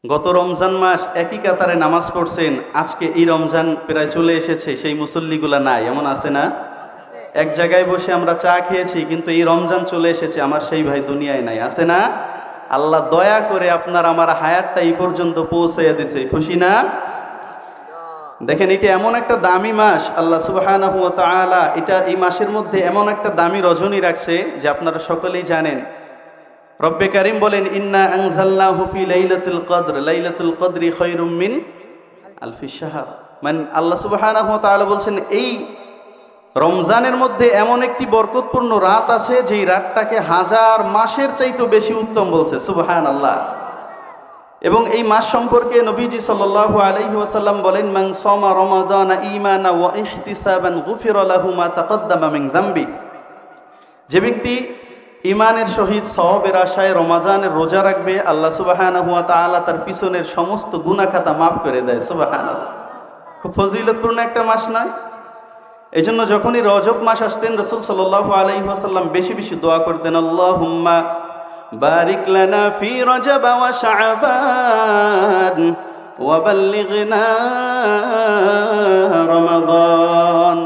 গত রমজান মাস একই কাতারে নামাজ পড়ছেন, আজকে এই রমজান প্রায় চলে এসেছে, সেই মুসল্লিগুলা নাই, এমন আছে না? এক জায়গায় বসে আমরা চা খেয়েছি, কিন্তু এই রমজান চলে এসেছে, আমার সেই ভাই দুনিয়ায় নাই, আছে না? আল্লাহ দয়া করে আপনার আমার হায়াতটা এই পর্যন্ত পৌঁছাইয়া দিছে, খুশি না? দেখেন, এটা এমন একটা দামি মাস, আল্লাহ সুবহানাহু ওয়া তাআলা এটা এই মাসের মধ্যে এমন একটা দামি রজনী রাখছে যে আপনারা সকলেই জানেন। রব্বে কারিম বলেন, ইন্না আনজালনাহু ফি লাইলাতুল কদর, লাইলাতুল কদরি খায়রুম মিন আলফি শাহর। মানে আল্লাহ সুবহানাহু ওয়া তাআলা বলছেন, এই রমজানের মধ্যে এমন একটি বরকতপূর্ণ রাত আছে যেই রাতটাকে হাজার মাসের চাইতেও বেশি উত্তম বলছে, সুবহানাল্লাহ। এবং এই মাস সম্পর্কে নবীজি সাল্লাল্লাহু আলাইহি ওয়াসাল্লাম বলেন, মান সামা রমাদানা ঈমানা ওয়া ইহতিসাবান গুফিরা লাহু মা তাকদ্দামা মিন যামবি। যে ব্যক্তি ইমানের সহিত সওয়াবের আশায় রমাদানের রোজা রাখবে, আল্লাহ সুবহানাহু ওয়া তাআলা তার পিছনের সমস্ত গুনাহ খাতা মাফ করে দেয়, সুবহানাল্লাহ। খুব ফজিলতপূর্ণ একটা মাস নয়? এই জন্য যখনই রজব মাস আসতেন, রাসূল সাল্লাল্লাহু আলাইহি ওয়াসাল্লাম বেশি বেশি দোয়া করতেন, আল্লাহুম্মা বারিক লানা ফি রজব ওয়া শাবান ওয়া বাল্লিগনা রমাদান।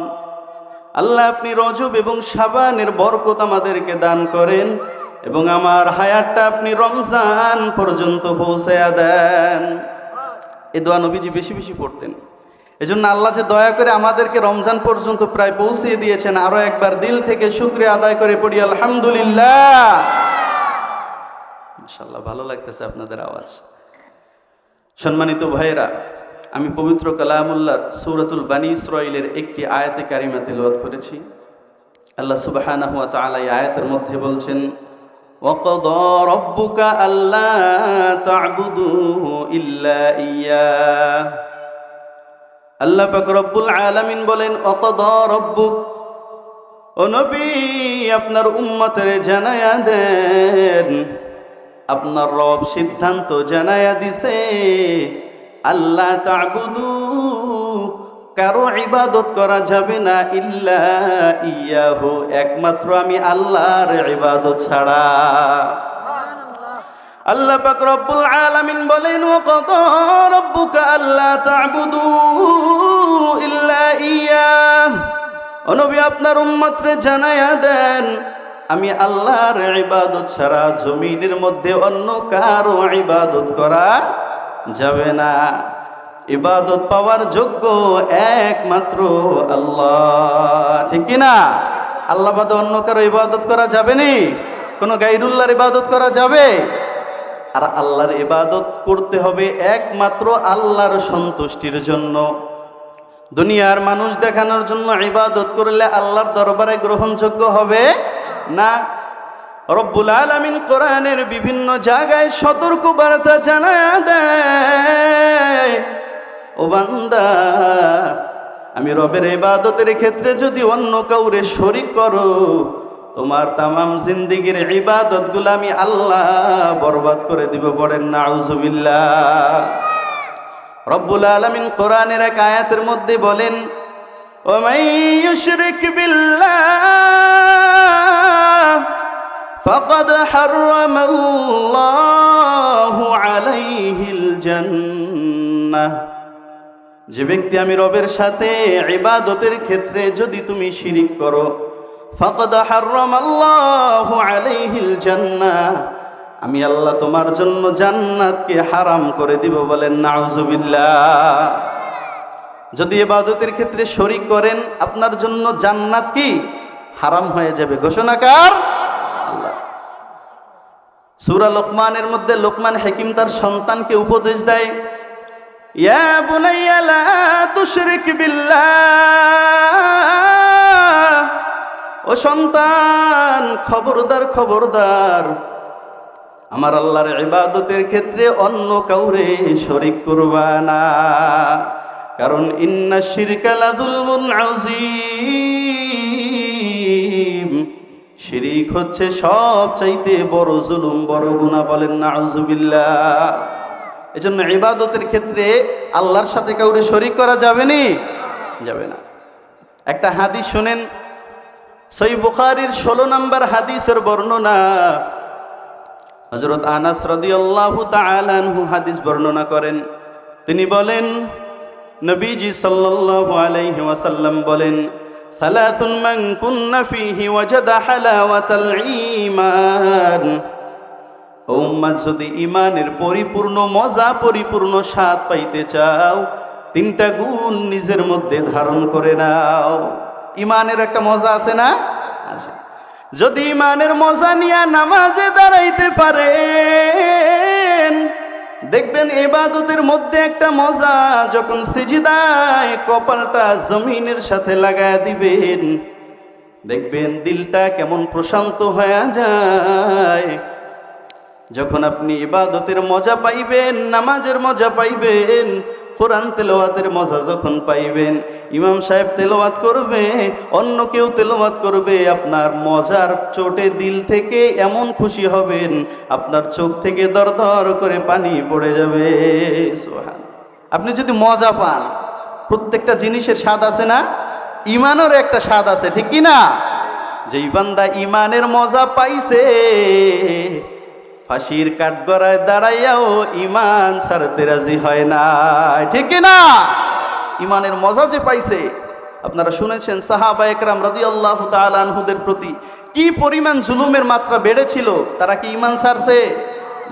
আল্লাহ, আপনি রজব এবং শাবানের বরকত আমাদেরকে দান করেন এবং আমার হায়াতটা আপনি রমজান পর্যন্ত পৌঁছায়া দেন। এই দোয়া নবীজি বেশি বেশি পড়তেন। এজন্য আল্লাহ যে দয়া করে আমাদেরকে রমজান পর্যন্ত প্রায় পৌঁছে দিয়েছেন, আরো একবার দিল থেকে শুকরিয়া আদায় করে পড়ি আলহামদুলিল্লাহ। মাশাআল্লাহ, ভালো লাগতেছে আপনাদের আওয়াজ। সম্মানিত ভাইয়েরা, আমি পবিত্র কালামুল্লাহর সূরাতুল বানী ইসরাঈলের একটি আয়াতে কারিমা তেলাওয়াত করেছি। আল্লাহ সুবহানাহু ওয়া তাআলা এই আয়াতের মধ্যে বলছেন, ওয়াকাদা রাব্বুকা আল্লা তা'বুদু ইল্লা ইয়্যাহ। আল্লাহ পাক রব্বুল আলামিন বলেন, ওয়াকাদা রাব্বুক, ও নবী আপনার উম্মতের জানায়া দেন, আপনার রব সিদ্ধান্ত জানায়া দিছে, আল্লাহ তা'বুদু, কারো ইবাদত করা যাবে না, ইল্লা ইয়াহু, একমাত্র আমি আল্লাহর ইবাদত ছাড়া। আল্লাহ পাক রব্বুল আলামিন বলেন, ওয়াকাদা রাব্বুকা আল্লা তা'বুদু ইল্লা ইয়্যাহ। ও নবী আপনার উম্মতরে জানায়া দেন, আমি আল্লাহর ইবাদত ছাড়া জমিনের মধ্যে অন্য কারো ইবাদত করা যাবে না। ইবাদত পাওয়ার যোগ্য একমাত্র আল্লাহ, ঠিক কি না? আল্লাহ বাদে অন্য কারো ইবাদত করা যাবে নি? কোনো গায়রুল্লাহর ইবাদত করা যাবে? আর আল্লাহর ইবাদত করতে হবে একমাত্র আল্লাহর সন্তুষ্টির জন্য। দুনিয়ার মানুষ দেখানোর জন্য ইবাদত করলে আল্লাহর দরবারে গ্রহণযোগ্য হবে না। রব্বুল আলামিন কোরআনের বিভিন্ন জায়গায় সতর্ক বার্তা জানায়া দেয়, ও বান্দা, আমি রবের ইবাদতের ক্ষেত্রে যদি অন্য কাউরে শরীক করো, তোমার তামাম জিন্দেগীর ইবাদতগুলো আমি আল্লাহ বরবাদ করে দিব। পড়েন নাউজুবিল্লাহ। রব্বুল আলামিন কোরআনের এক আয়াতের মধ্যে বলেন, ওয়ামান ইউশরিক বিল্লাহ ফাকাদ হারামাল্লাহু আলাইহিল জান্নাহ। যে ব্যক্তি আমি রবের সাথে ইবাদতের ক্ষেত্রে যদি তুমি শিরিক করো, ফাকাদ হারামাল্লাহু আলাইহিল জান্নাহ, আমি আল্লাহ তোমার জন্য জান্নাতকে হারাম করে দিব। বলেন নাউজুবিল্লাহ। যদি ইবাদতের ক্ষেত্রে শরীক করেন, আপনার জন্য জান্নাত কি হারাম হয়ে যাবে, ঘোষণাকার আল্লাহ। সূরা লোকমানের মধ্যে লোকমান হাকিম তার সন্তানকে উপদেশ দেয়, ইয়া বুনাইয়া লা তুশরিক বিল্লাহ, ও সন্তান খবরদার খবরদার, আমার আল্লাহর ইবাদতের ক্ষেত্রে অন্য কাউরে শরীক করবা না, কারণ ইন্না শিরকা লাযুলমুন আযীম, শিরিক হচ্ছে সবচাইতে বড় জুলুম, বড় গুনাহ। বলেন নাউজুবিল্লাহ। এজন্য ইবাদতের ক্ষেত্রে আল্লাহর সাথে কাউরে শরীক করা যাবে নি, যাবে না। একটা হাদিস শুনেন, সহিহ বুখারীর 16 নম্বর হাদিসের বর্ণনা। হযরত আনাস রাদিয়াল্লাহু তাআলা আনহু হাদিস বর্ণনা করেন, তিনি বলেন নবীজি সাল্লাল্লাহু আলাইহি ওয়াসাল্লাম বলেন, সালাতুন মান কুন্না ফীহি ওয়াজাদা হালাওয়াতাল ঈমান। ও উম্মত, যদি ঈমানের পরিপূর্ণ মজা, পরিপূর্ণ স্বাদ পাইতে চাও, তিনটা গুণ নিজের মধ্যে ধারণ করে নাও। ঈমানের একটা মজা আছে না? আছে। যদি ঈমানের মজা নিয়ে নামাজে দাঁড়াইতে পারেন, দেখবেন ইবাদতের মধ্যে একটা মজা, যখন সিজদায় কপালটা জমিনের সাথে লাগায় দিবেন, দেখবেন দিলটা কেমন প্রশান্ত হয়ে যায়। যখন আপনি ইবাদতের মজা পাইবেন, নামাজের মজা পাইবেন, কোরআন তেলাওয়াতের মজা যখন পাইবেন, ইমাম সাহেব তেলাওয়াত করবে, অন্য কেউ তেলাওয়াত করবে, আপনার মজার চোটে দিল থেকে এমন খুশি হবেন, আপনার চোখ থেকে দরদর করে পানি পড়ে যাবে। সুবহান। আপনি যদি মজা পান, প্রত্যেকটা জিনিসের স্বাদ আছে না? ঈমানেরও একটা স্বাদ আছে, ঠিক কি না? যেই বান্দা ঈমানের মজা পাইছে, ফাঁসির কাঠগড়ায় দাঁড়াইয়াও ঈমান ছাড়তে রাজি হয় না, ঠিক কি না? ঈমানের মজা যে পাইছে। আপনারা শুনেছেন সাহাবা একরাম রাদিয়াল্লাহু তাআলা আনহুদের প্রতি কি পরিমাণ জুলুমের মাত্রা বেড়েছিল। তারা কি ঈমান ছাড়ছে?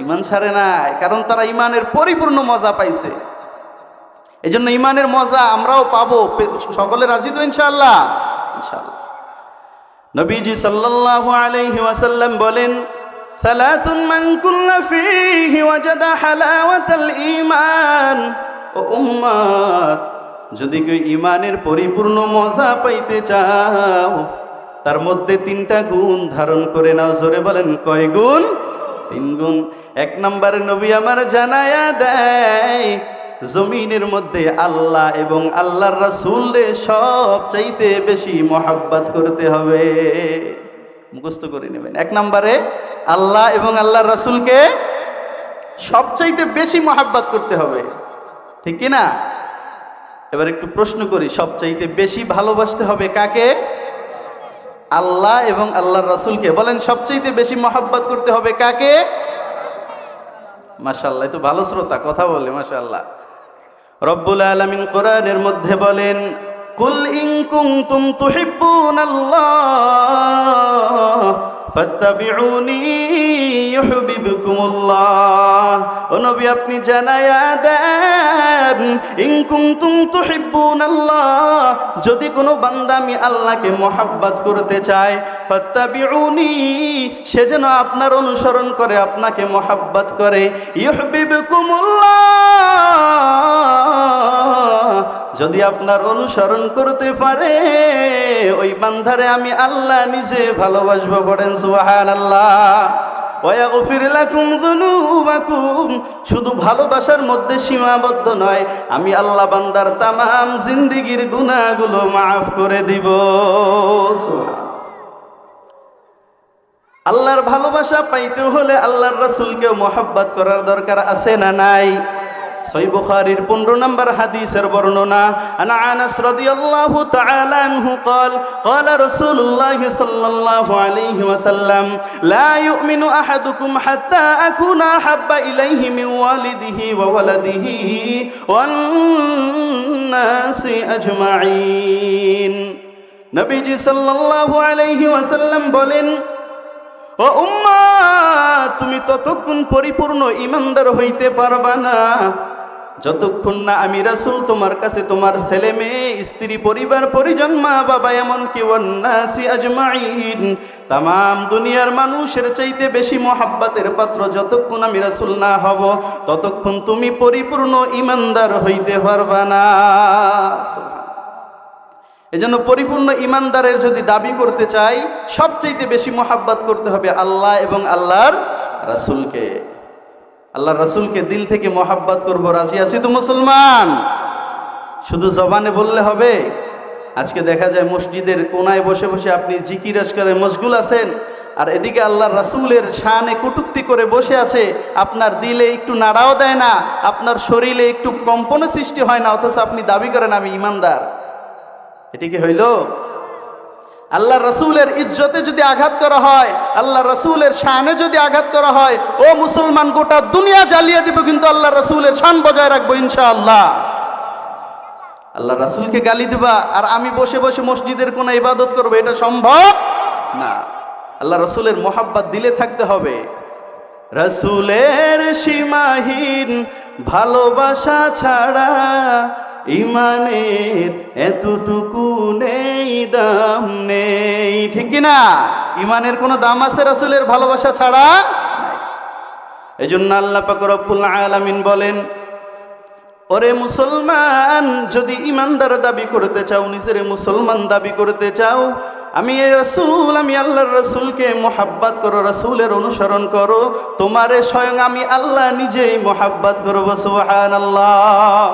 ঈমান ছাড়ে নাই, কারণ তারা ঈমানের পরিপূর্ণ মজা পাইছে। এজন্য ঈমানের মজা আমরাও পাবো। সকলে রাজি তো ইনশাআল্লাহ? ইনশাআল্লাহ। নবীজি সাল্লাল্লাহু আলাইহি ওয়াসাল্লাম বলেন, সালাতুন মান কুল্লা ফীহি ওয়াজাদা হালাওয়াতাল ঈমান। ও উম্মত, যদি কেউ ঈমানের পরিপূর্ণ মজা পাইতে চাও, তার মধ্যে তিনটা গুণ ধারণ করে নাও। জোরে বলেন, কয় গুণ? 3 গুণ। 1 নম্বরে নবী আমার জানায়া দেয়, জমিনের মধ্যে আল্লাহ এবং আল্লাহর রাসূলকে সবচাইতে বেশি মহব্বত করতে হবে। মুখস্থ করে নেবেন। 1 নম্বরে আল্লাহ এবং আল্লাহর রাসূলকে সবচাইতে বেশি মহব্বত করতে হবে, ঠিক কি না? এবার একটু প্রশ্ন করি, সবচাইতে বেশি ভালোবাসতে হবে কাকে? আল্লাহ এবং আল্লাহর রাসূলকে। বলেন, সবচাইতে বেশি মহব্বত করতে হবে কাকে? মাশাআল্লাহ, তো ভালো শ্রোতা, কথা বলে মাশাআল্লাহ। রব্বুল আলামিন কোরআনের মধ্যে বলেন, কুল ইন কুনতুম তুহিব্বুনাল্লাহ ফাত্তাবিউনি ইউহিব্বুকুমুল্লাহ। ও নবী, আপনি জানায়া দেন, ইন কুনতুম তুহিব্বুনাল্লাহ, যদি কোনো বান্দা আমি আল্লাহকে মহব্বত করতে চায়, ফাত্তাবিউনি, সে যেন আপনার অনুসরণ করে, আপনাকে মহব্বত করে। ইউহিব্বুকুমুল্লাহ, যদি আপনার অনুসরণ করতে পারে, ওই বান্দারে আমি আল্লাহ নিজে ভালোবাসবো। পড়েন সুবহানাল্লাহ। ওয়া ইয়াগফির লাকুম যুনুবাকুম, শুধু ভালোবাসার মধ্যে সীমাবদ্ধ নয়, আমি আল্লাহ বান্দার তামাম জিন্দেগীর গুনাহগুলো মাফ করে দিব। আল্লাহর ভালোবাসা পাইতে হলে আল্লাহর রাসূলকেও মহব্বত করার দরকার আছে না নাই? সহিহ বুখারীর 15 নম্বর হাদিসের বর্ণনা, আন আনাস রাদিয়াল্লাহু তাআলা আনহু قال قال رسول الله صلى الله عليه وسلم لا يؤمن احدكم حتى اكون احب اليه من والده وولده والناس اجمعين। নবীজি সাল্লাল্লাহু আলাইহি ওয়াসাল্লাম বলেন, ও উম্মত, তুমি ততক্ষণ পরিপূর্ণ ঈমানদার হইতে পারবা না যতক্ষণ না আমি রাসূল তোমার কাছে তোমার ছেলে মেয়ে, স্ত্রী, পরিবার পরিজন, মা বাবা, এমনকি ওয়ান্নাসি আজমাইন, তামাম দুনিয়ার মানুষের চাইতে বেশি মহাব্বতের পাত্র যতক্ষণ আমি রাসূল না হব, ততক্ষণ তুমি পরিপূর্ণ ঈমানদার হইতে পারবা না। এজন্য পরিপূর্ণ ঈমানদারের যদি দাবি করতে চাই, সবচাইতে বেশি মহাব্বত করতে হবে আল্লাহ এবং আল্লাহর রাসূলকে। আল্লাহর রাসূলকে দিল থেকে মহাব্বত করব, রাজি আছি তো মুসলমান? শুধু জবানে বললে হবে? আজকে দেখা যায় মসজিদের কোনায় বসে বসে আপনি জিকির আজকারে মশগুল আছেন, আর এদিকে আল্লাহর রাসূলের শানে কটূক্তি করে বসে আছে, আপনার দিলে একটু নাড়াও দেয় না, আপনার শরীরে একটু কম্পনের সৃষ্টি হয় না, অথচ আপনি দাবি করেন আমি ঈমানদার। এটি কি হইল? আল্লাহ রসুলের ইজ্জতে যদি আঘাত করা হয়, আল্লাহ রসুলের শানে যদি আঘাত করা হয়, ও মুসলমান গোটা দুনিয়া জ্বালিয়ে দিব, কিন্তু আল্লাহ রসুলের শান বজায় রাখবো ইনশাআল্লাহ। আল্লাহ রসুলকে গালি দিবা আর আমি বসে বসে মসজিদের কোন ইবাদত করবো, এটা সম্ভব না। আল্লাহ রসুলের মোহাব্বত দিলে থাকতে হবে। রসুলের সীমাহীন ভালোবাসা ছাড়া ইমানের এতটুকু নেই, দাম নেই, ঠিক কিনা? ইমানের কোনো দাম আছে রসুলের ভালোবাসা ছাড়া? এই জন্য আল্লাহ পাক রব্বুল আলামিন বলেন, ওরে মুসলমান, যদি ইমানদার দাবি করতে চাও, নিজের মুসলমান দাবি করতে চাও, আমি এই রাসূল, আমি আল্লাহর রাসূলকে মোহাব্বত করো, রাসূলের অনুসরণ করো, তোমারে স্বয়ং আমি আল্লাহ নিজেই মোহাব্বত করব। সুবহানাল্লাহ।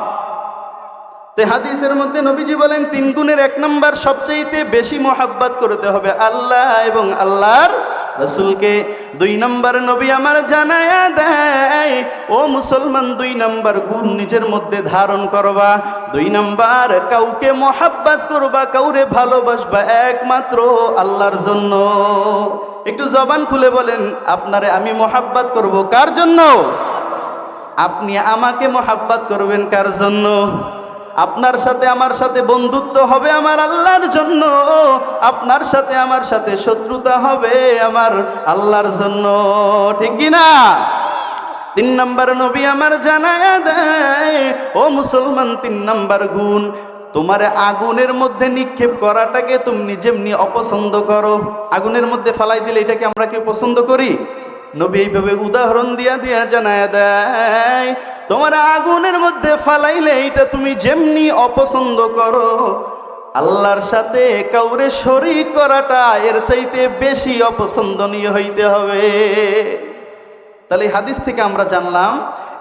তে হাদিসের মধ্যে নবীজি বলেন 3 গুণের 1 নাম্বার, সবচেয়ে বেশি মোহাব্বত করতে হবে আল্লাহ এবং আল্লাহর রাসূলকে। 2 নাম্বার নবী আমার জানায়া দেয়, ও মুসলমান 2 নাম্বার গুণ নিজের মধ্যে ধারণ করবা। 2 নাম্বার, কাউকে মোহাব্বত করবা, কাউরে ভালোবাসবা একমাত্র আল্লাহর জন্য। একটু জবান খুলে বলেন, আপনারে আমি মোহাব্বত করব কার জন্য? আপনি আমাকে মোহাব্বত করবেন কার জন্য? আপনার সাথে আমার সাথে বন্ধুত্ব হবে আমার আল্লাহর জন্য, আপনার সাথে আমার সাথে শত্রুতা হবে আমার আল্লাহর জন্য, ঠিক কি না? 3 নাম্বার নবী আমার জানায়া দেয়, ও মুসলমান 3 নাম্বার গুণ, তোমার আগুনের মধ্যে নিক্ষেপ করাটাকে তুমি যেমনি অপছন্দ করো, আগুনের মধ্যে ফালাই দিলে এটাকে আমরা কি পছন্দ করি? নবী এইভাবে উদাহরণ দিয়া দিয়া জানায় দেয়, তোমার আগুনের মধ্যে ফালাইলে এটা তুমি যেমনি অপছন্দ করো, আল্লাহর সাথে কাউরে শরীক করাটা এর চাইতে বেশি অপছন্দনীয় হইতে হবে। তাহলে হাদিস থেকে আমরা জানলাম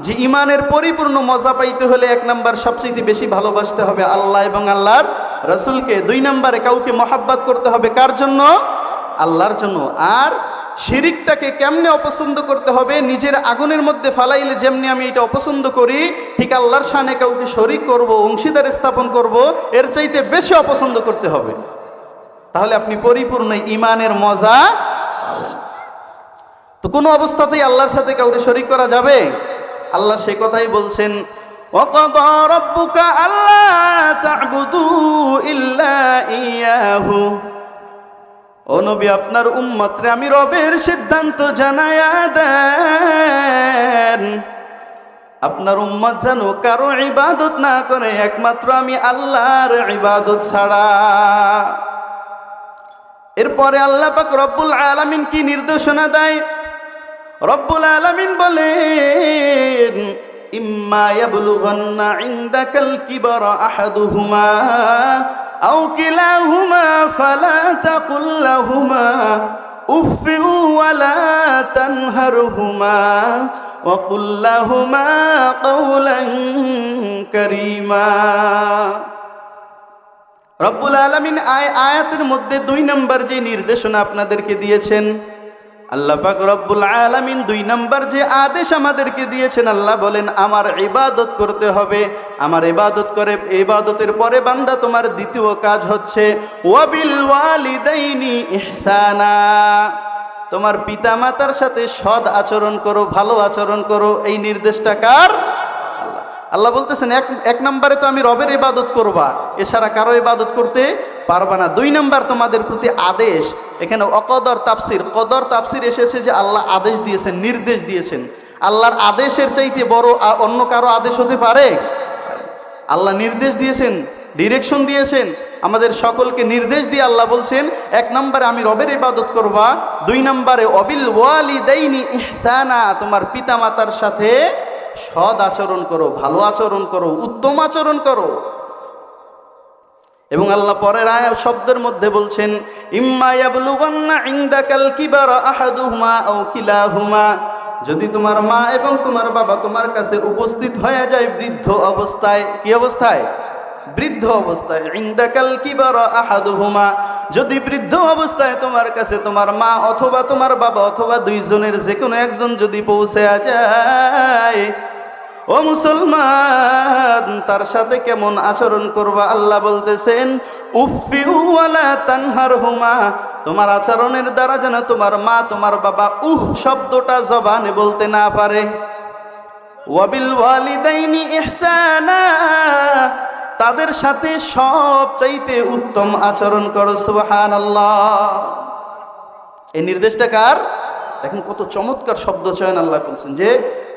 যে ইমানের পরিপূর্ণ মজা পাইতে হলে 1 নাম্বার সবচেয়ে বেশি ভালোবাসতে হবে আল্লাহ এবং আল্লাহর রাসূলকে। 2 নাম্বারে কাউকে মোহাব্বত করতে হবে কার জন্য? আল্লাহর জন্য। আর শিরিকটাকে কেমনে অপছন্দ করতে হবে? নিজের আগুনের মধ্যে ফালাইলে যেমনি আমি এটা অপছন্দ করি, ঠিক আল্লাহর শানে কাউকে শরীক করব, অংশীদার স্থাপন করব, এর চাইতে বেশি অপছন্দ করতে হবে। তাহলে আপনি পরিপূর্ণ ইমানের মজা পাবেন। তো কোনো অবস্থাতেই আল্লাহর সাথে কাউকে শরীক করা যাবে? আল্লাহ সে কথাই বলছেন, ওয়াকাদা রাব্বুকা আল্লা তা'বুদু ইল্লা ইয়াহু। ও নবী, আপনার উম্মতরে আমি রবের সিদ্ধান্ত জানায়া দেন, আপনার উম্মত যেন কারো ইবাদত না করে একমাত্র আমি আল্লাহর ইবাদত ছাড়া। এরপরে আল্লাহ পাক রব্বুল আলামিন কি নির্দেশনা দেয়? রব্বুল আলামিন বলেন, ইম্মা ইয়াবলুগান্না ইনদাকাল কিবারা আহাদুহুমা আও কিলাহুমা ফালা তাকুল লাহুমা উফফিন ওয়ালা তানহারহুমা ওয়া কুল লাহুমা কাওলান কারীমা। রব্বুল আলামিন আয়াতের মধ্যে 2 নাম্বার যে নির্দেশনা আপনাদেরকে দিয়েছেন, আল্লাহ পাক রব্বুল আলামিন 2 নাম্বার যে আদেশ আমাদেরকে দিয়েছেন, আল্লাহ বলেন আমার ইবাদত করতে হবে। আমার ইবাদত করে, ইবাদতের পরে বান্দা তোমার দ্বিতীয় কাজ হচ্ছে ওয়াবিল ওয়ালিদাইনি ইহসানা, তোমার পিতা মাতার সাথে সৎ আচরণ করো, ভালো আচরণ করো। এই নির্দেশটা কার? আল্লাহ বলতেছেন 1 নম্বরে তো আমি রবের ইবাদত করবা, এছাড়া কারো ইবাদত করতে পারবা না। 2 নম্বর তোমাদের প্রতি আদেশ। এখানে অকদর তাফসির, কদর তাফসির এসেছে যে আল্লাহ আদেশ দিয়েছেন, নির্দেশ দিয়েছেন। আল্লাহর আদেশের চাইতে বড় অন্য কারো আদেশ হতে পারে? আল্লাহ নির্দেশ দিয়েছেন, ডিরেকশন দিয়েছেন, আমাদের সকলকে নির্দেশ দিয়ে আল্লাহ বলছেন 1 নম্বরে আমি রবের ইবাদত করবা, 2 নম্বরে অবিল ওয়ালিদাইনি ইহসানা, তোমার পিতা মাতার সাথে সৎ আচরণ করো, ভালো আচরণ করো, উত্তম আচরণ করো। এবং আল্লাহ পরের আয়াত শব্দের মধ্যে বলছেন ইম্মা ইয়াবলুগান্না ইনদাকাল কিবারা আহাদুহুমা আও কিলাহুমা, যদি তোমার মা এবং তোমার বাবা তোমার কাছে উপস্থিত হয়ে যায় বৃদ্ধ অবস্থায়। কি অবস্থায়? বৃদ্ধ অবস্থায়। ইনদাকাল কিবারা আহাদুহুমা, যদি বৃদ্ধ অবস্থায় তোমার কাছে তোমার মা অথবা তোমার বাবা অথবা 2 জনের যে কোনো একজন যদি পৌঁছে যায়, ও মুসলমান, তার সাথে কেমন আচরণ করবা? আল্লাহ বলতেছেন উফফি ওয়ালা তানহারহুমা, তোমার আচরণের দ্বারা যেন তোমার মা তোমার বাবা শব্দটা জবানে বলতে না পারে। ওয়াবিল ওয়ালিদাইনি ইহসানা, তাদের সাথে সবচাইতে উত্তম আচরণ করো। সুবহানাল্লাহ। এই নির্দেশটা কার? দেখেন কত চমৎকার শব্দ চয়ন আল্লাহ বলছেন যে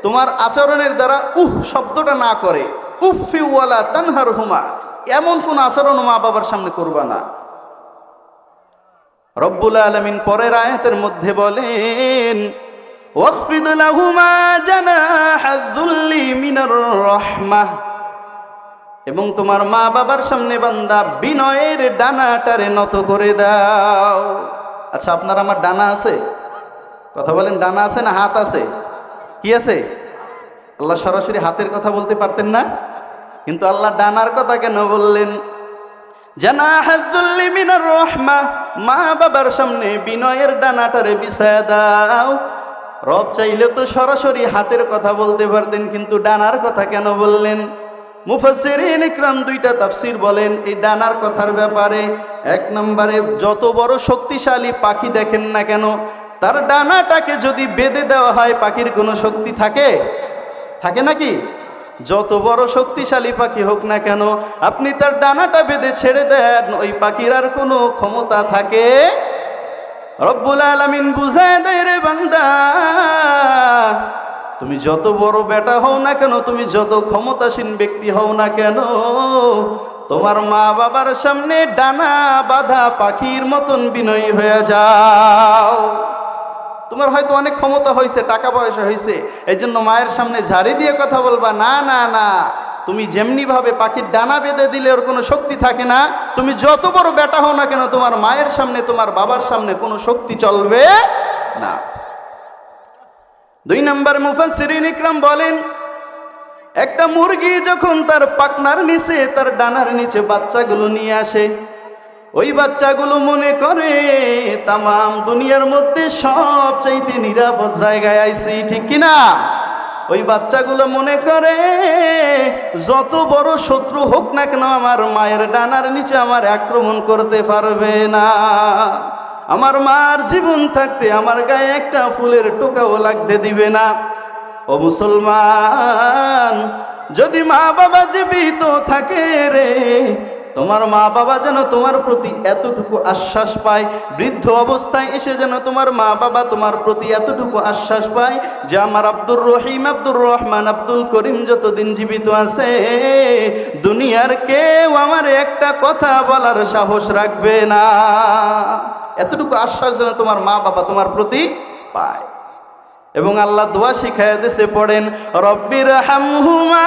তোমার আচরণের দ্বারা শব্দটা না করে, উফফি ওয়ালা তানহারহুমা, এমন কোন আচরণ মা বাবার সামনে করবা না। রব্বুল আলামিন পরের আয়াতের মধ্যে বলেন ওয়াখফিদ লাহুমা জানাহায যুল্লি মিনার রাহমাহ, এবং তোমার মা বাবার সামনে বান্দা বিনয়ের ডানাটারে নত করে দাও। আচ্ছা, আপনার আমার ডানা আছে? কথা বলেন, ডানা আছে না হাত আছে? কি আছে? আল্লাহ সরাসরি হাতের কথা বলতে পারতেন না, কিন্তু আল্লাহ ডানার কথা কেন বললেন? জানাহায যুল্লি মিনার রাহমাহ, মা বাবার সামনে বিনয়ের ডানাটারে বিছায়া দাও। রব চাইলে তো সরাসরি হাতের কথা বলতে পারতেন, কিন্তু ডানার কথা কেন বললেন? মুফাসসিরিন ইকরাম দুইটা তাফসীর বলেন এই ডানার কথার ব্যাপারে। এক নম্বরে, যত বড় শক্তিশালী পাখি দেখেন না কেন, তার ডানাটাকে যদি বেঁধে দেওয়া হয়, পাখির কোনো শক্তি থাকে? থাকে নাকি? যত বড় শক্তিশালী পাখি হোক না কেন, আপনি তার ডানাটা বেঁধে ছেড়ে দেন, ওই পাখির আর কোনো ক্ষমতা থাকে? রব্বুল আলামিন বুঝায় দেয়, রে বান্দা, তুমি যত বড় বেটা হও না কেন, তুমি যত ক্ষমতাসীন ব্যক্তি হও না কেন, তোমার মা বাবার সামনে ডানা বাঁধা পাখির মতন বিনয়ী হয়ে যাও। তোমার হয়তো অনেক ক্ষমতা হয়েছে, টাকা পয়সা হয়েছে, এই জন্য মায়ের সামনে ঝাড়ি দিয়ে কথা বলবা না, না না। তুমি যেমনি ভাবে পাখির ডানা বেঁধে দিলে ওর কোনো শক্তি থাকে না, তুমি যত বড় বেটা হও না কেন, তোমার মায়ের সামনে তোমার বাবার সামনে কোনো শক্তি চলবে না। দুই নম্বর, মুফাসসিরিন ইকরাম বলেন একটা মুরগি যখন তার পাখনার নিচে, তার ডানার নিচে বাচ্চাগুলো নিয়ে আসে, ওই বাচ্চাগুলো মনে করে তামাম দুনিয়ার মধ্যে সবচাইতে নিরাপদ জায়গায় আইছি, ঠিক কিনা? ওই বাচ্চাগুলো মনে করে যত বড় শত্রু হোক না কেন, আমার মায়ের ডানার নিচে আমার আক্রমণ করতে পারবে না। আমার মার জীবন থাকতে আমার গায়ে একটা ফুলের টোকাও লাগতে দিবে না। ও মুসলমান, যদি মা বাবা জীবিত থাকে রে, তোমার মা বাবা যেন তোমার প্রতি এতটুকু আশ্বাস পায়, বৃদ্ধ অবস্থায় এসে যেন তোমার মা বাবা তোমার প্রতি এতটুকু আশ্বাস পায় যে আমার আব্দুর রহিম, আব্দুর রহমান, আব্দুল করিম যতদিন জীবিত আছে, দুনিয়ার কেউ আমার একটা কথা বলার সাহস রাখবে না। এতটুকু আশ্বাস যেন তোমার মা বাবা তোমার প্রতি পায়। এবং আল্লাহ দোয়া শিখায় দিয়েছে, পড়েন রব্বির হামহুমা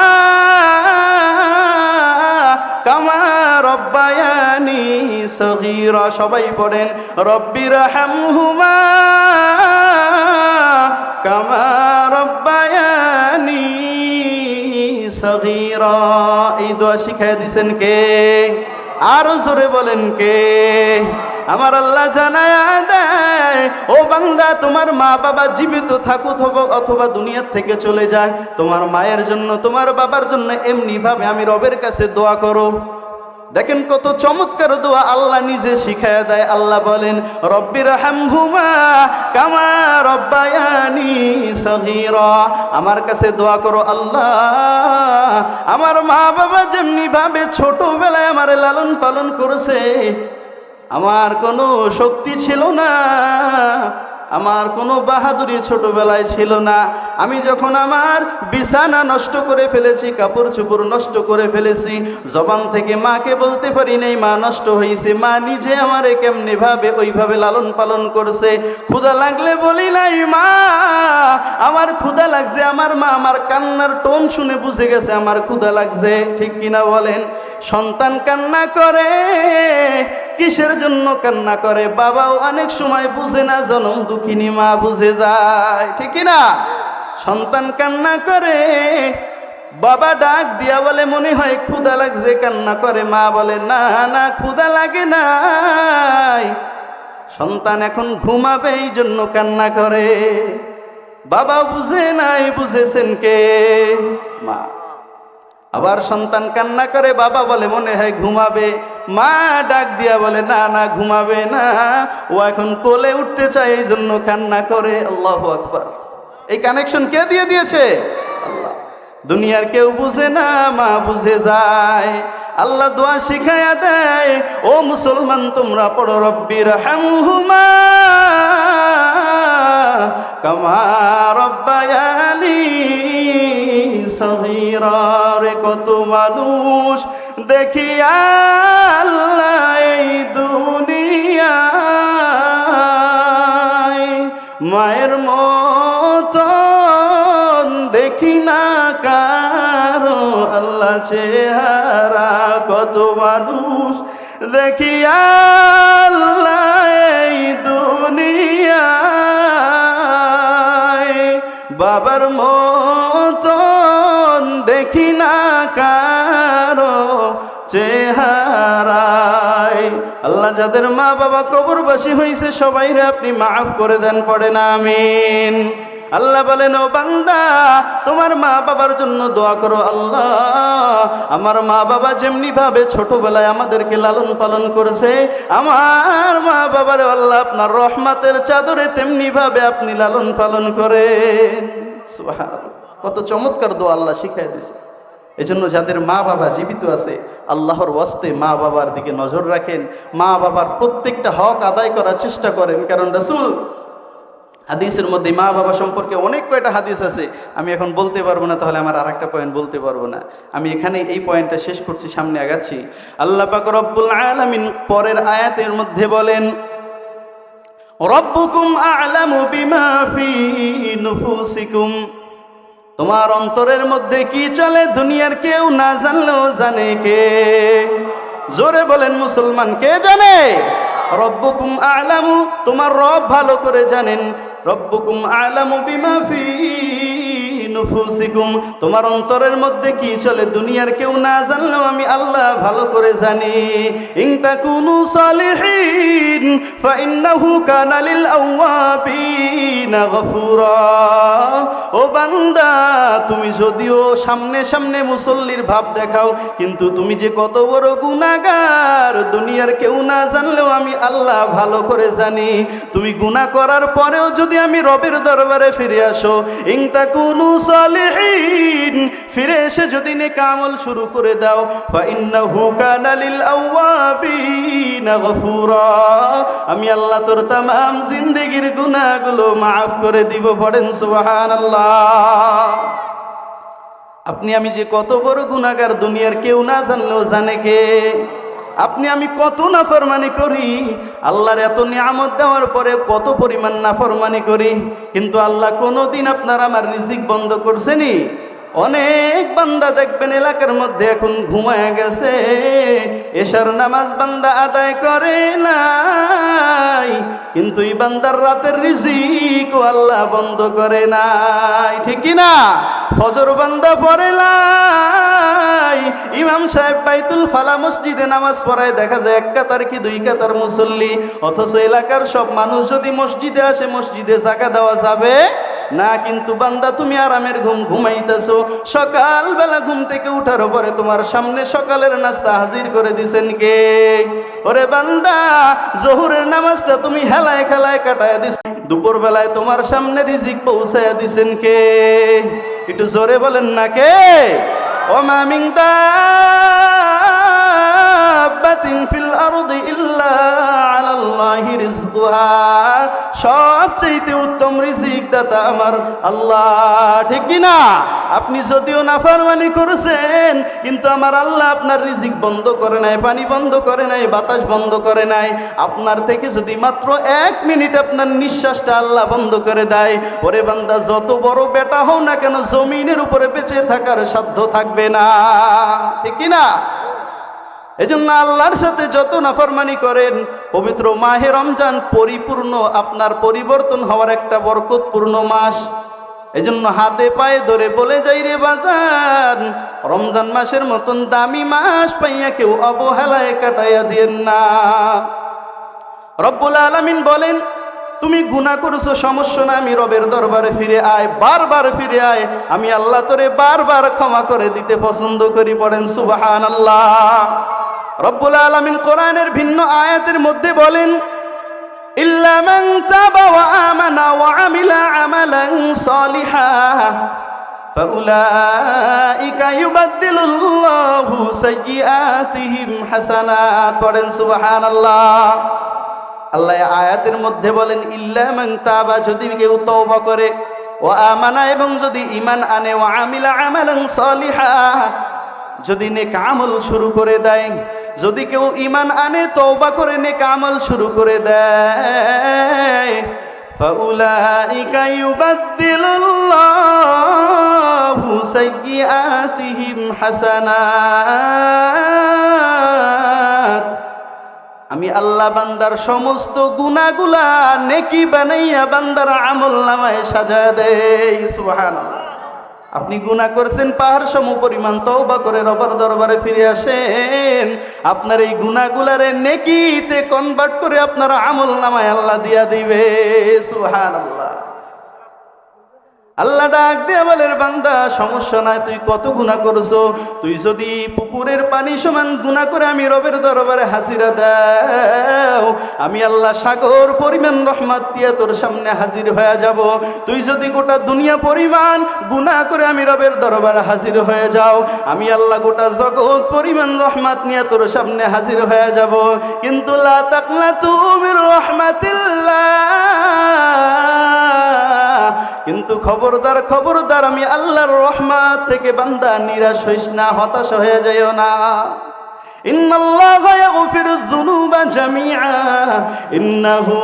কামা রব্বায়ানি সগীরা। সবাই পড়েন রব্বির হামহুমা কামা রব্বায়ানি সগীরা। এই দোয়া শিখায় দিয়েছেন কে? আরো জোরে বলেন কে? আমার আল্লাহ জানায়া দেয়, ও বান্দা, তোমার মা বাবা জীবিত থাকুক অথবা দুনিয়ার থেকে চলে যায়, তোমার মায়ের জন্য, তোমার বাবার জন্য এমনি ভাবে আমি রবের কাছে দোয়া করো। দেখেন কত চমৎকার দোয়া আল্লাহ নিজে শিখায়া দেয়। আল্লাহ বলেন রব্বির হামহুমা কামা রব্বায়ানি সগীরা। আমার কাছে দোয়া করো, আল্লাহ আমার মা বাবা যেমনি ভাবে ছোটবেলায় আমার লালন পালন করেছে, আমার কোনো শক্তি ছিল না, আমার কোনো বাহাদুরি ছোটবেলায় ছিল না। আমি যখন আমার বিছানা নষ্ট করে ফেলেছি, কাপড় চোপড় নষ্ট করে ফেলেছি, জবান থেকে মাকে বলতে পারি নাই মা নষ্ট হয়েছে, মা নিজে আমারে কেমনে ভাবে ওইভাবে লালন পালন করছে। ক্ষুধা লাগলে বলি নাই মা আমার ক্ষুধা লাগছে, আমার মা আমার কান্নার টোন শুনে বুঝে গেছে আমার ক্ষুধা লাগছে, ঠিক কিনা বলেন? সন্তান কান্না করে, কিসের জন্য কান্না করে? বাবাও অনেক সময় বুঝে না, জনম দুঃখিনী মা বুঝে যায়, ঠিক কিনা? সন্তান কান্না করে, বাবা ডাক দিয়া বলে মনে হয় ক্ষুধা লাগছে, কান্না করে, মা বলে না না ক্ষুধা লাগে নাই, সন্তান এখন ঘুমাবে এই জন্য কান্না করে। বাবা বুঝে নাই, বুঝেছেন কে? মা। আবার সন্তান কান্না করে, বাবা বলে মনে হয় ঘুমাবে, মা ডাক দিয়া বলে না না ঘুমাবে না, ও এখন কোলে উঠতে চায় এই জন্য কান্না করে। আল্লাহু আকবার। এই কানেকশন কে দিয়ে দিয়েছে? আল্লাহ। দুনিয়ার কেউ বুঝে না, মা বুঝে যায়। আল্লাহ দোয়া শিখায়া দেয়, ও মুসলমান তোমরা পড়ো, রব্বির হামহুমা কামা রব্বায়ানি সগীরা। রে কত মানুষ দেখি আল্লাহ এই দুনিয়ায়, মায়ের মতন দেখি না কারো আল্লাহ চেহারা। কত মানুষ দেখি আল্লাহ এই দুনিয়ায়, বাবার মতন দেখি না কারো চেহারায়। আল্লাহ যাদের মা বাবা কবরবাসী হয়েছে সবাইরে আপনি মাফ করে দেন, পড়ে না আমিন। আল্লাহ বলেন, ও বান্দা তোমার মা বাবার জন্য দোয়া করো। আল্লাহ আমার মা বাবা যেমনি ভাবে ছোটবেলায় আমাদেরকে লালন পালন করেছে, আমার মা বাবার আল্লাহ আপনার রহমতের চাদরে তেমনি ভাবে আপনি লালন পালন করেন। সুবহানাল্লাহ, কত চমৎকার দোয়া আল্লাহ শিখাই দিয়েছে। এজন্য যাদের মা বাবা জীবিত আছে আল্লাহর ওয়াস্তে মা বাবার দিকে নজর রাখেন, মা বাবার প্রত্যেকটা হক আদায় করার চেষ্টা করেন। কারণ রাসূল হাদিসের মধ্যে মা বাবা সম্পর্কে অনেক কয়টা হাদিস আছে, আমি এখন বলতে পারবো না, তাহলে আমার আর একটা পয়েন্ট বলতে পারবো না। আমি এখানে এই পয়েন্টটা শেষ করছি, সামনে আগাচ্ছি। আল্লাহ পাক রব্বুল আলামিন পরের আয়াতের মধ্যে বলেন, রব্বুকুম আ'লামু বিমা ফি নুফুসিকুম। তোমার অন্তরের মধ্যে কি চলে দুনিয়ার কেউ না জানলেও জানে কে? জোরে বলেন মুসলমান, কে জানে? রব্বুকুম আ'লামু, তোমার রব ভালো করে জানেন। রব্বুকুম আ'লামু বিমা ফি নুফুসিকুম, তোমার অন্তরের মধ্যে কি চলে দুনিয়ার কেউ না জানলেও আমি আল্লাহ ভালো করে জানি। ইন তাকুনু সালিহিন ফাইন্নাহু কানা লিল আওয়াবিনা গফুরা। ও বান্দা তুমি যদিও সামনে সামনে মুসল্লির ভাব দেখাও, কিন্তু তুমি যে কত বড় গুনাহগার দুনিয়ার কেউ না জানলেও আমি আল্লাহ ভালো করে জানি। তুমি গুনাহ করার পরেও যদি আমি রবের দরবারে ফিরে আসো, ইন তাকুনু সালিহিন, ফিরে এসে যদি নেক আমল শুরু করে দাও, ফাইন্নাহু কানা লিল আওয়াবিনা গফুরা, আমি আল্লাহ তোর तमाम জিন্দেগীর গুনাহগুলো maaf করে দিব। পড়েন সুবহানাল্লাহ। আপনি আমি যে কত বড় গুনাহগার দুনিয়ার কেউ না জানলেও জানে কে? আপনি আমি কত নাফরমানি করি, আল্লাহর এত নিয়ামত দেওয়ার পরে কত পরিমাণ নাফরমানি করি, কিন্তু আল্লাহ কোনোদিন আপনার আমার রিজিক বন্ধ করছেনি? অনেক বান্দা দেখবেন এলাকার মধ্যে এখন ঘুমায় গেছে, এশার নামাজ বান্দা আদায় করে নাই, কিন্তু এই বান্দার রাতের রিজিক ও আল্লাহ বন্ধ করে নাই, ঠিক কি না? ফজর বান্দা পড়ে নাই, ইমাম সাহেব বাইতুল ফালা মসজিদে নামাজ পড়ায়, দেখা যায় এক কাতার কি দুই কাতার মুসল্লি, অথচ এলাকার সব মানুষ যদি মসজিদে আসে মসজিদে জায়গা দেওয়া যাবে না। কিন্তু বান্দা তুমি আরামের ঘুম ঘুমাইতেছো, সকালবেলা ঘুম থেকে উঠার পরে তোমার সামনে সকালের নাস্তা হাজির করে দিছেন কে? ওরে বান্দা, জোহরের নামাজটা তুমি হেলায় খেলায় কাটায় দিছ, দুপুর বেলায় তোমার সামনে রিজিক পৌঁছায় দিছেন কে? একটু জোরে বলেন না কে? ওমা মিন দাব্বাতিন ফিল আরদি ইল্লা আলাল্লাহি রিজকুহা, সবচেয়ে উত্তম রিজিক দাতা আমার আল্লাহ, ঠিক কি না? আপনি যদিও নাফরমানি করেছেন, কিন্তু আমার আল্লাহ আপনার রিজিক বন্ধ করে নাই, পানি বন্ধ করে নাই, বাতাস বন্ধ করে নাই। আপনার থেকে যদি মাত্র 1 মিনিট আপনার নিঃশ্বাসটা আল্লাহ বন্ধ করে দেয়, ওরে বান্দা যত বড় বেটা হও না কেন জমিনের উপরে বেঁচে থাকার সাধ্য থাকবে না, ঠিক কি না? এজন্য আল্লাহর সাথে যত নাফরমানি করেন, পবিত্র মাহে রমজান পরিপূর্ণ আপনার পরিবর্তন হওয়ার একটা বরকতপূর্ণ মাস। এজন্য হাতে পায়ে ধরে বলে যাই রে বাজান, রমজান মাসের মতন দামি মাস পাইয়া কেউ অবহেলায় কাটাইয়া দিয়েন না। রব্বুল আলামিন বলেন, তুমি গুনাহ করছো, সমস্যা না, আমি রবের দরবারে ফিরে আয়, বারবার ফিরে আয়, আমি আল্লাহ তোরে বারবার ক্ষমা করে দিতে পছন্দ করি। পড়েন সুবহানাল্লাহ। রব্বুল আলামিন কোরআনের ভিন্ন আয়াতের মধ্যে বলেন, ইল্লা মান তাবা ওয়া আমানা ওয়া আমিলা আমালান সালিহা ফাউলাইকা ইউবাদদিলুল্লাহু সাইয়্যাতিহিম হাসানাত। পড়েন সুবহানাল্লাহ। আল্লাহ আয়াতের মধ্যে বলেন, ইল্লা মান তাবা, যদি কেউ তওবা করে, ওয়া আমানা, এবং যদি ঈমান আনে, ওয়া আমিলা আমালান সালিহা, যদি নেক আমল শুরু করে দেয়, যদি কেউ ঈমান আনে, তওবা করে নেক আমল শুরু করে দেয়, ফাউলাইকা ইউবাদদিলুল্লাহু সাইয়্যাতিহিম হাসানাত। আমি আল্লাহ বান্দার সমস্ত গুনাহগুলা নেকি বানাইয়া বান্দার আমলনামায় সাজায় দেই। সুবহানাল্লাহ। আপনি গুনাহ করছেন পাহাড় সম পরিমাণ, তওবা করে রবের দরবারে ফিরে আসেন, আপনার এই গুনাহগুলারে নেকিতে কনভার্ট করে আপনার আমলনামায় আল্লাহ দিয়া দিবে। সুবহানাল্লাহ। আল্লাহ ডাক দিয়ে বলেন, বান্দা সমস্যা নাই, তুই কত গুনাহ করছো, তুই যদি পুকুরের পানি সমান গুনাহ করে আমি রবের দরবারে হাজিরা দাও, আমি আল্লাহ সাগর পরিমাণ রহমত দিয়ে তোর সামনে হাজির হয়ে যাব। তুই যদি গোটা দুনিয়া পরিমাণ গুনাহ করে আমি রবের দরবারে হাজির হয়ে যাও, আমি আল্লাহ গোটা জগৎ পরিমাণ রহমত নিয়ে তোর সামনে হাজির হয়ে যাব। কিন্তু লা তাকনাতু মির রাহমাতিল্লাহ, কিন্তু খবরদার খবরদার, আমি আল্লাহর রহমত থেকে বান্দা নিরাশ হইস না, হতাশ হয়ে যাইও না। ইন্নাল্লাহা ইয়াগফিরুয যুনুবা জামিআ ইন্নাহু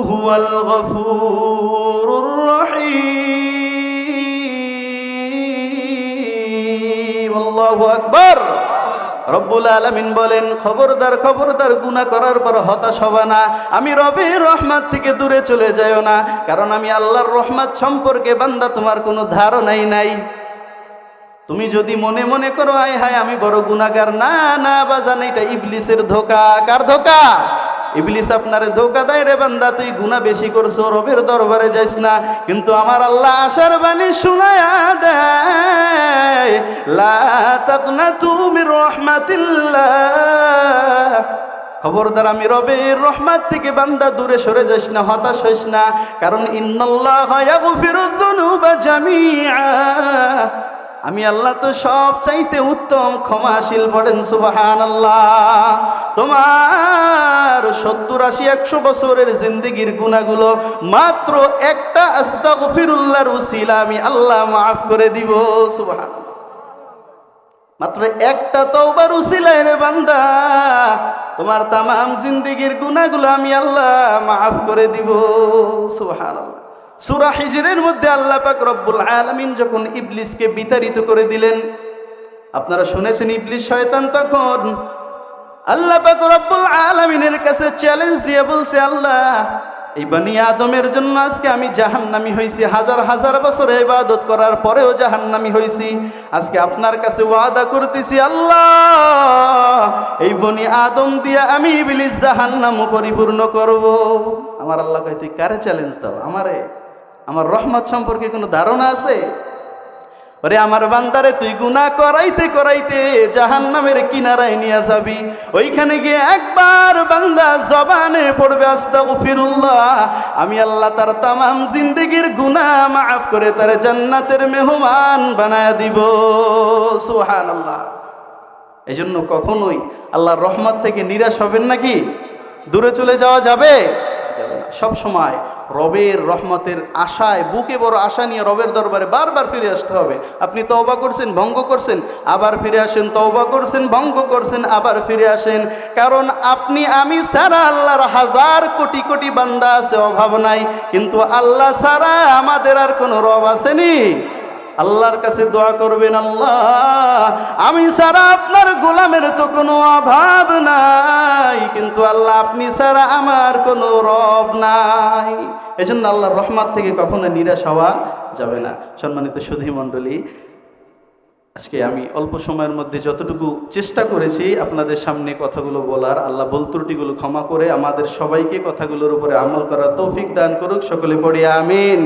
হুয়াল গফুরুর রহিম। আল্লাহু আকবার। রব্বুল আলামিন বলেন, খবরদার খবরদার, গুনাহ করার পর হতাশ হবে না, আমি রবের রহমত থেকে দূরে চলে যাইও না, কারণ আমি আল্লাহর রহমত সম্পর্কে বান্দা তোমার কোনো ধারণাই নাই। তুমি যদি মনে মনে করো আয় হায় আমি বড় গুনাহগার, না না বাজান, এটা ইবলিসের ধোঁকা। কার ধোঁকা? ইবলিস আপনারে ধোঁকা দেয়, রে বান্দা তুই গুনাহ বেশি করছো, রবের দরবারে যাইস না। কিন্তু আমার আল্লাহ আশার বাণী শুনায়া দেয়, লা তাকনাতু মির রাহমাতিল্লাহ, খবরদার আমি রবের রহমত থেকে বান্দা দূরে সরে যাস না, হতাশ হইস না, কারণ ইন্নাল্লাহা ইয়াগফিরুয যুনুবা জামিআ, আমি আল্লাহ তো সব চাইতে উত্তম ক্ষমাশীল। পড়েন সুবহানাল্লাহ। তোমার 70-80-100 বছরের জিন্দেগির গুনাহগুলো মাত্র একটা আস্তাগফিরুল্লাহর উসিলা আমি আল্লাহ মাফ করে দিব। সুবহানাল্লাহ। মাত্র একটা তওবার উসিলায় রে বান্দা তোমার তামাম জিন্দেগির গুনাহগুলো আমি আল্লাহ মাফ করে দিব। সুবহানাল্লাহ। সূরা হিজরের মধ্যে আল্লাহ পাক রব্বুল আলামিন যখন ইবলিসকে বিতাড়িত করে দিলেন, আপনারা শুনেছেন ইবলিস শয়তান তখন আল্লাহ পাক রব্বুল আলামিনের কাছে চ্যালেঞ্জ দিয়ে বলছে, আল্লাহ এই বনি আদমের জন্য আজকে আমি জাহান্নামী হইছি, হাজার হাজার বছর ইবাদত করার পরেও জাহান্নামী হইছি। আজকে আপনার কাছে ওয়াদা করতেছি আল্লাহ, এই বনি আদম দিয়ে আমি ইবলিস জাহান্নামও পরিপূর্ণ করব। আমার আল্লাহ কয়, তুই কারে চ্যালেঞ্জ দাও? আমারে? আমার রহমত সম্পর্কে কোনো ধারণা আছে? ওরে আমার বান্দারে, তুই গুনাহ করাইতে করাইতে জাহান্নামের কিনারায় নিয়ে যাবি, ওইখানে গিয়ে একবার বান্দা জবানে পড়বে আস্তাগফিরুল্লাহ, আমি আল্লাহ তার তামাম জিন্দেগির গুনাহ মাফ করে তার জান্নাতের মেহমান বানায় দিব। সুবহানাল্লাহ। এই জন্য কখনোই আল্লাহর রহমত থেকে নিরাশ হবেন নাকি? দূরে চলে যাওয়া যাবে? সব সময় রবের রহমতের আশায়, বুকে বড় আশা নিয়ে রবের দরবারে বারবার ফিরে আসতে হবে। আপনি তওবা করছেন, ভঙ্গ করছেন, আবার ফিরে আসেন, তওবা করছেন, ভঙ্গ করছেন, আবার ফিরে আসেন, কারণ আপনি আমি ছাড়া আল্লাহর হাজার কোটি কোটি বান্দা আছে, অভাব নাই, কিন্তু আল্লাহ ছাড়া আমাদের আর কোনো রব আসেনি। আল্লাহর কাছে দোয়া করবেন, আল্লাহ আমি ছাড়া আপনার গোলামের তো কোনো অভাব নাই, কিন্তু আল্লাহ আপনি ছাড়া আমার কোনো রব নাই। এজন্য আল্লাহর রহমত থেকে কখনো নিরাশ হওয়া যাবে না। সম্মানিত সুধী মণ্ডলী, আজকে আমি অল্প সময়ের মধ্যে যতটুকু চেষ্টা করেছি আপনাদের সামনে কথাগুলো বলার, আল্লাহ ভুল ত্রুটিগুলো ক্ষমা করে আমাদের সবাইকে কথাগুলোর উপরে আমল করার তৌফিক দান করুক। সকলে পড়ি আমিন।